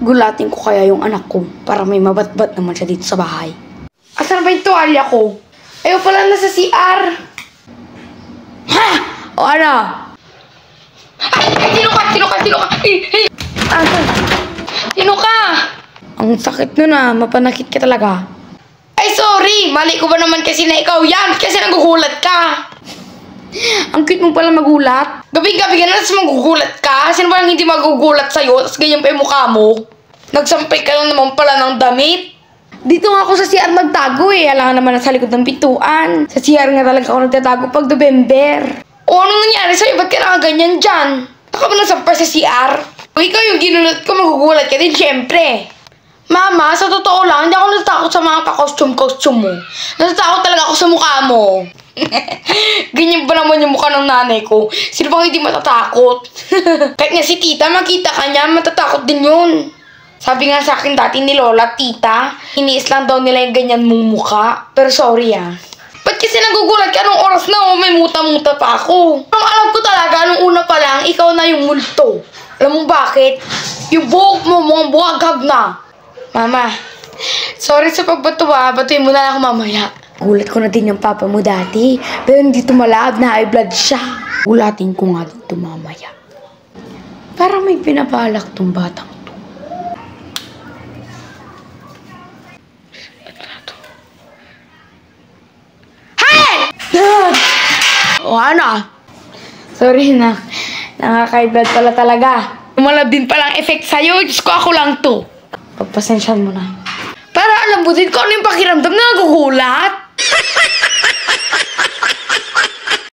Gulatin ko kaya yung anak ko para may mabatbat naman siya dito sa bahay. Asan ba yung tuwalya ko? Ayaw pala nasa CR. Ha? O ano? Ay, sino ka? Asan? Sino ka? Ang sakit nun mapanakit ka talaga. Ay, sorry! Mali ko ba naman kasi na ikaw yan? Kasi nagugulat ka. Ang cute mo pala magulat. Gabi-gabi ka na, tapos magugulat ka. Sino ba hindi magugulat sa'yo? Tapos ganyan pa yung mukha mo. Nagsampay ka lang naman pala ng damit. Dito nga ako sa CR nagtago Alangan naman nasa likod ng pintuan. Sa CR nga talaga ako nagtatago pag November. O anong nangyari sa'yo? Ba't ka nakaganyan dyan? Baka ba nasampay sa CR? O ikaw yung ginulat ko, magugulat ka din syempre. Mama, sa totoo lang, hindi ako natatakot sa mga pa-costume mo. Natatakot talaga ako sa mukha mo. Ganyan ba naman yung mukha ng nanay ko? Sino bang hindi matatakot? Kahit nga si tita, makita ka niya, matatakot din yun. Sabi nga sa akin dati ni Lola, tita, iniis lang daw nila yung ganyan mong mukha. Pero sorry Ba't kasi nagugulat ka nung oras na may muta-muta pa ako? Ang alam ko talaga, nung una pa lang, ikaw na yung multo. Alam mo bakit? Yung buhok mo, mga buhagag na. Mama, sorry sa pagbato batuin mo na ako mamaya. Gulat ko na din yung papa mo dati, pero hindi tumalab na high blood siya. Gulatin ko nga dito mamaya. Parang may pinabalak tong batang to. Hey! O ano? Sorry na. Nakaka-high blood pala talaga. Tumalab din palang effect sa'yo. Diyos ko, ako lang to. Pagpasensyahan mo na. Para alam mo din kung ano yung pakiramdam na nagugulat.